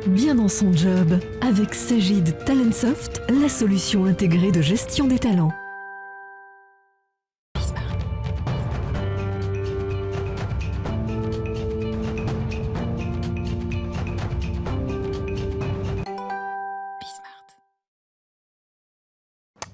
Bien dans son job, avec Sagid Talentsoft, la solution intégrée de gestion des talents.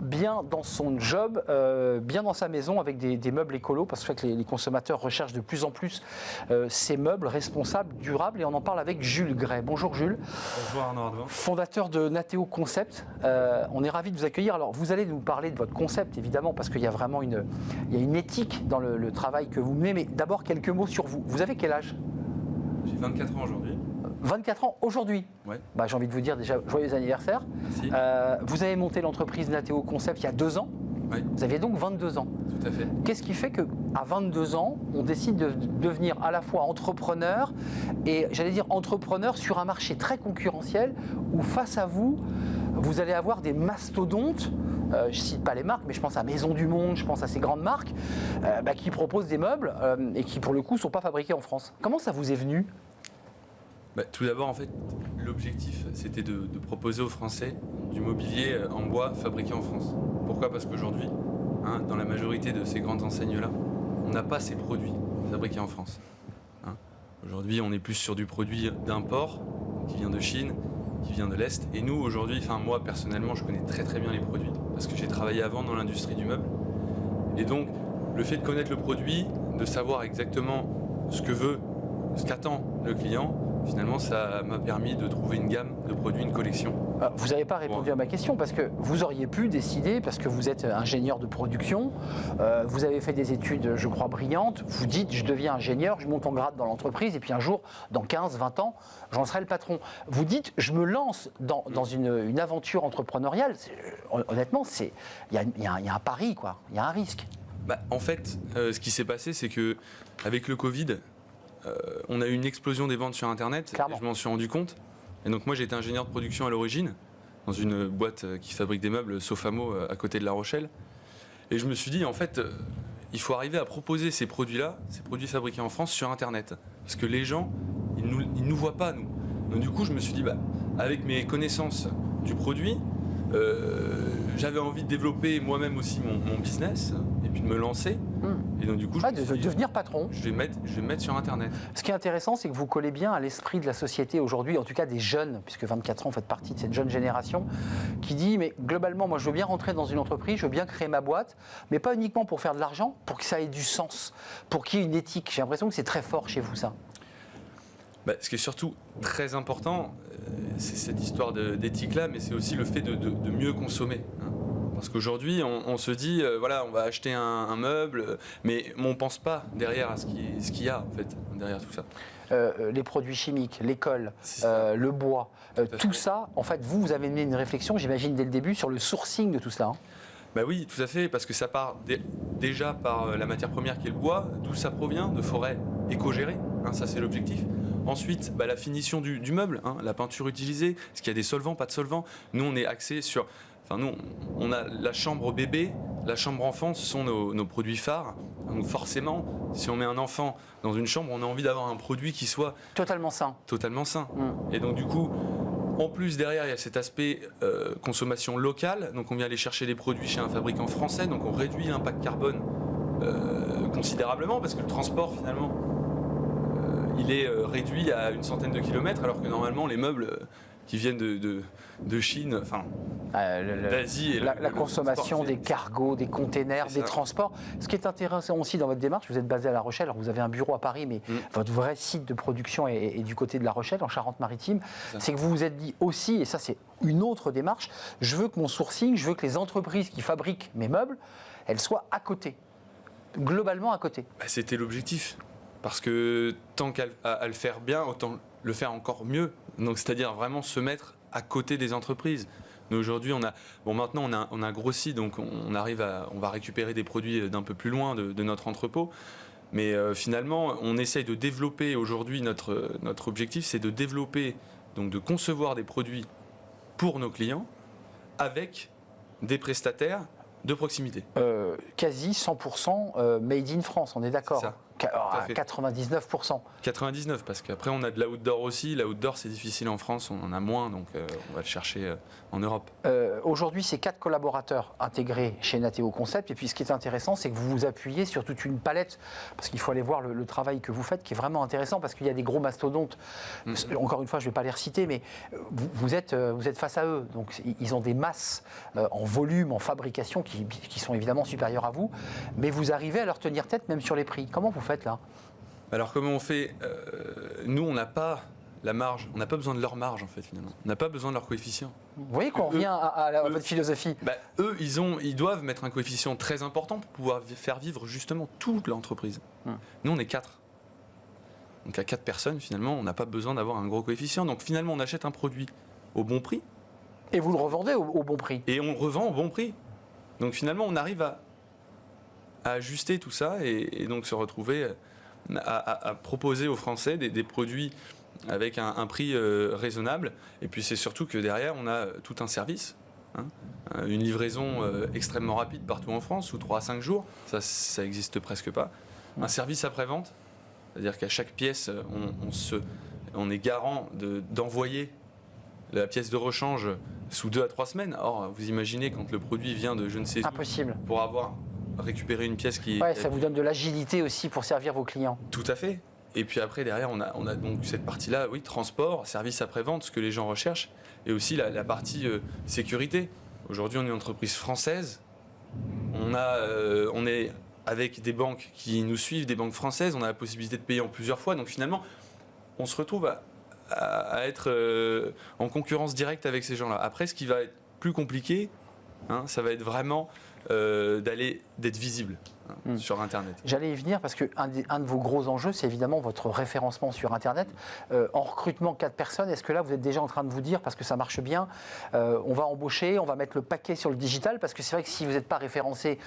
Bien dans son job, bien dans sa maison avec des meubles écolos, parce que les consommateurs recherchent de plus en plus ces meubles responsables, durables, et on en parle avec Jules Gray. Bonjour Jules. Bonjour Arnaud Ardouin. Fondateur de Nateo Concept. On est ravis de vous accueillir. Alors vous allez nous parler de votre concept évidemment, parce qu'il y a vraiment une éthique dans le travail que vous menez, mais d'abord quelques mots sur vous. Vous avez quel âge? J'ai 24 ans aujourd'hui. 24 ans aujourd'hui. Ouais. J'ai envie de vous dire déjà joyeux anniversaire. Merci. Vous avez monté l'entreprise Nateo Concept il y a 2 ans. Ouais. Vous aviez donc 22 ans. Tout à fait. Qu'est-ce qui fait qu'à 22 ans, on décide de devenir à la fois entrepreneur et, j'allais dire, entrepreneur sur un marché très concurrentiel où face à vous, vous allez avoir des mastodontes, je ne cite pas les marques, mais je pense à Maison du Monde, je pense à ces grandes marques, qui proposent des meubles et qui, pour le coup, ne sont pas fabriqués en France. Comment ça vous est venu ? Tout d'abord, en fait, l'objectif, c'était de proposer aux Français du mobilier en bois fabriqué en France. Pourquoi ? Parce qu'aujourd'hui, dans la majorité de ces grandes enseignes-là, on n'a pas ces produits fabriqués en France. Aujourd'hui, on est plus sur du produit d'import, qui vient de Chine, qui vient de l'Est. Et nous, aujourd'hui, moi, personnellement, je connais très très bien les produits, parce que j'ai travaillé avant dans l'industrie du meuble. Et donc, le fait de connaître le produit, de savoir exactement ce qu'attend le client, finalement, ça m'a permis de trouver une gamme de produits, une collection. Vous n'avez pas répondu à ma question, parce que vous auriez pu décider, parce que vous êtes ingénieur de production, vous avez fait des études, je crois, brillantes, vous dites, je deviens ingénieur, je monte en grade dans l'entreprise, et puis un jour, dans 15, 20 ans, j'en serai le patron. Vous dites, je me lance dans une aventure entrepreneuriale. Honnêtement, il y a un pari, quoi. Il y a un risque. En fait, ce qui s'est passé, c'est qu'avec le Covid, on a eu une explosion des ventes sur Internet. Clairement. Je m'en suis rendu compte. Et donc moi, j'étais ingénieur de production à l'origine, dans une boîte qui fabrique des meubles, Sofamo, à côté de La Rochelle. Et je me suis dit, en fait, il faut arriver à proposer ces produits-là, ces produits fabriqués en France, sur Internet. Parce que les gens, ils nous voient pas, nous. Donc du coup, je me suis dit, avec mes connaissances du produit, j'avais envie de développer moi-même aussi mon business et puis de me lancer. Et donc du coup, de devenir patron. Je vais me mettre sur Internet. Ce qui est intéressant, c'est que vous collez bien à l'esprit de la société aujourd'hui, en tout cas des jeunes, puisque 24 ans, vous faites partie de cette jeune génération, qui dit, mais globalement, moi je veux bien rentrer dans une entreprise, je veux bien créer ma boîte, mais pas uniquement pour faire de l'argent, pour que ça ait du sens, pour qu'il y ait une éthique. J'ai l'impression que c'est très fort chez vous, ça. Ce qui est surtout très important, c'est cette histoire d'éthique-là, mais c'est aussi le fait de mieux consommer. Parce qu'aujourd'hui, on se dit, on va acheter un meuble, mais on ne pense pas derrière à ce qu'il y a, en fait, derrière tout ça. Les produits chimiques, l'école, le bois, tout ça, en fait, vous avez mené une réflexion, j'imagine, dès le début, sur le sourcing de tout cela. Oui, tout à fait, parce que ça part déjà par la matière première qui est le bois, d'où ça provient, de forêts éco-gérées, ça c'est l'objectif. Ensuite, la finition du meuble, la peinture utilisée, est-ce qu'il y a des solvants, pas de solvants. Nous, on est axé sur... nous, on a la chambre bébé, la chambre enfant, ce sont nos produits phares. Donc forcément, si on met un enfant dans une chambre, on a envie d'avoir un produit qui soit... Totalement sain. Totalement sain. Et donc du coup, en plus derrière, il y a cet aspect consommation locale. Donc on vient aller chercher des produits chez un fabricant français. Donc on réduit l'impact carbone considérablement, parce que le transport, finalement, il est réduit à une centaine de kilomètres, alors que normalement, les meubles... qui viennent de Chine, d'Asie. Et la consommation des cargos, des containers, des transports. Ce qui est intéressant aussi dans votre démarche, vous êtes basé à La Rochelle, alors vous avez un bureau à Paris, mais votre vrai site de production est du côté de La Rochelle, en Charente-Maritime. C'est que vous vous êtes dit aussi, et ça c'est une autre démarche, je veux que mon sourcing, je veux que les entreprises qui fabriquent mes meubles, elles soient à côté, globalement à côté. C'était l'objectif. Parce que tant qu'à le faire bien, autant le faire encore mieux. Donc, c'est-à-dire vraiment se mettre à côté des entreprises. Nous, aujourd'hui, maintenant, on a grossi, donc on va récupérer des produits d'un peu plus loin de notre entrepôt. Mais finalement, on essaye de développer aujourd'hui, notre objectif, c'est de développer, donc de concevoir des produits pour nos clients avec des prestataires de proximité. Quasi 100% made in France, on est d'accord. fait. 99%. 99, parce qu'après on a de l'outdoor aussi. L'outdoor c'est difficile en France, on en a moins, donc on va le chercher en Europe. Aujourd'hui, c'est 4 collaborateurs intégrés chez Nateo Concept. Et puis ce qui est intéressant, c'est que vous vous appuyez sur toute une palette, parce qu'il faut aller voir le travail que vous faites, qui est vraiment intéressant, parce qu'il y a des gros mastodontes. Encore une fois, je ne vais pas les reciter, mais vous êtes face à eux. Donc ils ont des masses en volume, en fabrication, qui sont évidemment supérieures à vous. Mais vous arrivez à leur tenir tête même sur les prix. Comment vous faites là? Alors comment on fait? Nous, on n'a pas la marge, on n'a pas besoin de leur marge en fait finalement. On n'a pas besoin de leur coefficient. Vous voyez qu'on revient à votre philosophie. Eux, ils doivent mettre un coefficient très important pour pouvoir faire vivre justement toute l'entreprise. Nous, on est 4. Donc à 4 personnes, finalement, on n'a pas besoin d'avoir un gros coefficient. Donc finalement, on achète un produit au bon prix. Et vous le revendez au bon prix. Et on le revend au bon prix. Donc finalement, on arrive à ajuster tout ça et donc se retrouver à proposer aux Français des produits avec un prix raisonnable. Et puis c'est surtout que derrière, on a tout un service. Une livraison extrêmement rapide partout en France, sous 3 à 5 jours. Ça n'existe presque pas. Un service après-vente, c'est-à-dire qu'à chaque pièce, on est garant d'envoyer la pièce de rechange sous 2 à 3 semaines. Or, vous imaginez quand le produit vient de je ne sais où, impossible. Pour avoir récupéré une pièce qui... Ouais, ça vous donne de l'agilité aussi pour servir vos clients. Tout à fait. Et puis après, derrière, on a donc cette partie-là, oui, transport, service après-vente, ce que les gens recherchent, et aussi la partie sécurité. Aujourd'hui, on est une entreprise française. On est avec des banques qui nous suivent, des banques françaises. On a la possibilité de payer en plusieurs fois. Donc finalement, on se retrouve à être en concurrence directe avec ces gens-là. Après, ce qui va être plus compliqué, ça va être vraiment d'être visible sur Internet. J'allais y venir parce qu'un de vos gros enjeux, c'est évidemment votre référencement sur Internet. En recrutement 4 personnes, est-ce que là, vous êtes déjà en train de vous dire, parce que ça marche bien, on va embaucher, on va mettre le paquet sur le digital, parce que c'est vrai que si vous n'êtes pas référencé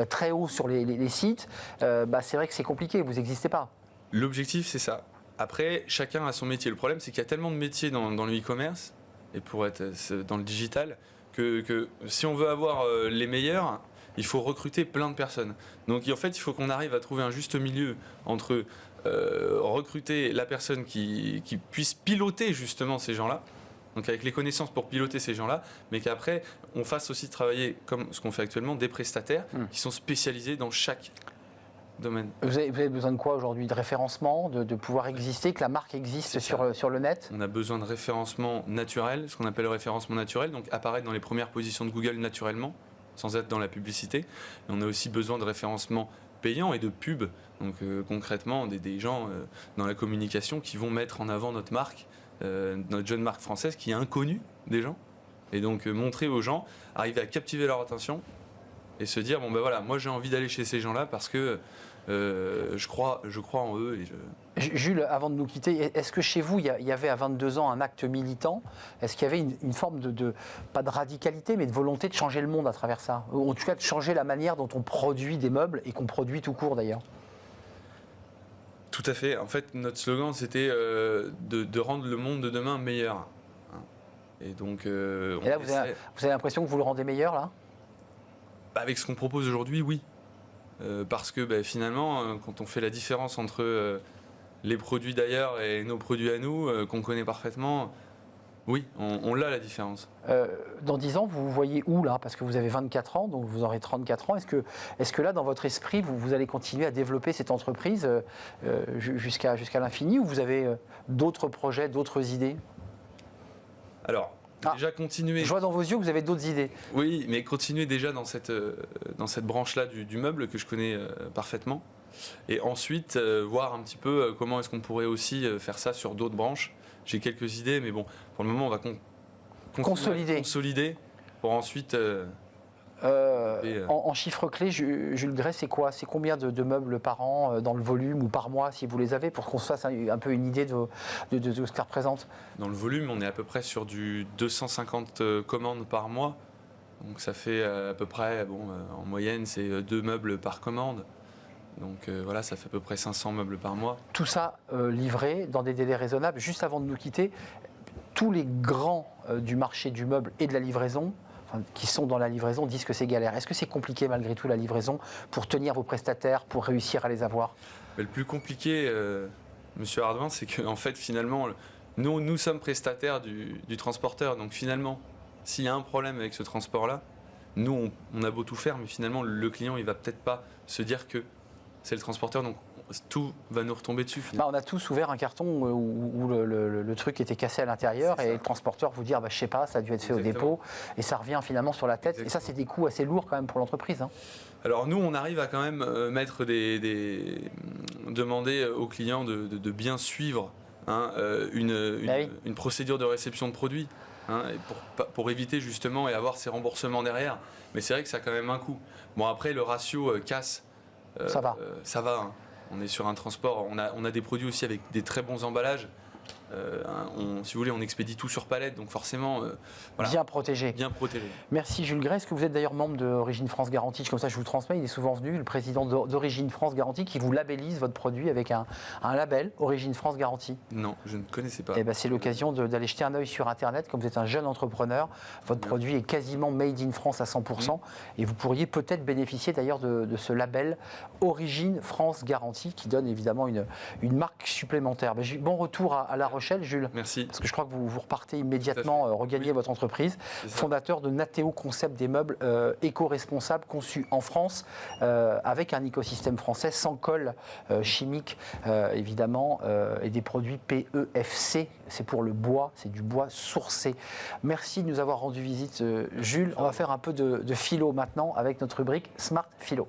très haut sur les sites, c'est vrai que c'est compliqué, vous n'existez pas. L'objectif, c'est ça. Après, chacun a son métier. Le problème, c'est qu'il y a tellement de métiers dans le e-commerce, et pour être dans le digital, que si on veut avoir les meilleurs, il faut recruter plein de personnes. Donc en fait, il faut qu'on arrive à trouver un juste milieu entre recruter la personne qui puisse piloter justement ces gens-là, donc avec les connaissances pour piloter ces gens-là, mais qu'après, on fasse aussi travailler, comme ce qu'on fait actuellement, des prestataires qui sont spécialisés dans chaque domaine. Vous avez besoin de quoi aujourd'hui? De référencement, de pouvoir exister, que la marque existe sur le net? On a besoin de référencement naturel, ce qu'on appelle le référencement naturel, donc apparaître dans les premières positions de Google naturellement, sans être dans la publicité. Et on a aussi besoin de référencement payant et de pub, donc concrètement des gens dans la communication qui vont mettre en avant notre marque, notre jeune marque française qui est inconnue des gens, et donc montrer aux gens, arriver à captiver leur attention et se dire bon ben voilà, moi j'ai envie d'aller chez ces gens-là parce que je crois en eux. Jules, avant de nous quitter, est-ce que chez vous, il y avait à 22 ans un acte militant? Est-ce qu'il y avait une forme pas de radicalité, mais de volonté de changer le monde à travers ça? Ou en tout cas, de changer la manière dont on produit des meubles et qu'on produit tout court d'ailleurs? Tout à fait. En fait, notre slogan, c'était de rendre le monde de demain meilleur. Et donc, et là, vous avez l'impression que vous le rendez meilleur, là? Avec ce qu'on propose aujourd'hui, oui. Parce que finalement, quand on fait la différence entre les produits d'ailleurs et nos produits à nous, qu'on connaît parfaitement, oui, on l'a la différence. Dans 10 ans, vous vous voyez où là? Parce que vous avez 24 ans, donc vous aurez 34 ans. Est-ce que là, dans votre esprit, vous allez continuer à développer cette entreprise jusqu'à l'infini, ou vous avez d'autres projets, d'autres idées? Alors, déjà continuer. Je vois dans vos yeux que vous avez d'autres idées. Oui, mais continuer déjà dans cette branche-là du meuble que je connais parfaitement. Et ensuite, voir un petit peu comment est-ce qu'on pourrait aussi faire ça sur d'autres branches. J'ai quelques idées, mais bon, pour le moment, on va consolider pour ensuite... En chiffres clés, Jules Gray, c'est quoi? C'est combien de meubles par an, dans le volume, ou par mois, si vous les avez, pour qu'on se fasse un peu une idée de ce que ça représente? Dans le volume, on est à peu près sur du 250 commandes par mois. Donc ça fait à peu près, en moyenne, c'est 2 meubles par commande. Donc voilà, ça fait à peu près 500 meubles par mois. Tout ça livré dans des délais raisonnables. Juste avant de nous quitter, tous les grands du marché du meuble et de la livraison, qui sont dans la livraison, disent que c'est galère. Est-ce que c'est compliqué malgré tout la livraison pour tenir vos prestataires, pour réussir à les avoir? Mais le plus compliqué, Monsieur Hardouin, c'est qu'en fait, finalement, nous sommes prestataires du transporteur. Donc finalement, s'il y a un problème avec ce transport-là, nous, on a beau tout faire, mais finalement, le client, il va peut-être pas se dire que c'est le transporteur. Donc tout va nous retomber dessus. On a tous ouvert un carton où le truc était cassé à l'intérieur et le transporteur vous dire, je sais pas, ça a dû être fait au dépôt. Et ça revient finalement sur la tête. Exactement. Et ça, c'est des coûts assez lourds quand même pour l'entreprise. Hein. Alors nous, on arrive à quand même mettre demander aux clients de bien suivre une procédure de réception de produits, pour éviter justement et avoir ces remboursements derrière. Mais c'est vrai que ça a quand même un coût. Bon, après, le ratio casse, ça va. Ça va. Hein. On est sur un transport, on a des produits aussi avec des très bons emballages. Si vous voulez, on expédie tout sur palette, donc forcément, voilà, bien protégé. Bien protégé. Merci Jules Gray. Est-ce que vous êtes d'ailleurs membre d'Origine France Garantie? Comme ça, je vous transmets. Il est souvent venu, le président d'Origine France Garantie, qui vous labellise votre produit avec un label Origine France Garantie. Non, je ne connaissais pas. C'est l'occasion d'aller jeter un œil sur Internet. Comme vous êtes un jeune entrepreneur, votre produit est quasiment made in France à 100%. Et vous pourriez peut-être bénéficier d'ailleurs de ce label Origine France Garantie, qui donne évidemment une marque supplémentaire. Bon retour à La Rochelle, Jules. Merci. Parce que je crois que vous repartez immédiatement regagner votre entreprise. Fondateur de Nateo Concept, des meubles éco-responsables conçus en France avec un écosystème français sans colle chimique évidemment et des produits PEFC. C'est pour le bois, c'est du bois sourcé. Merci de nous avoir rendu visite, Jules. On va faire un peu de philo maintenant avec notre rubrique Smart Philo.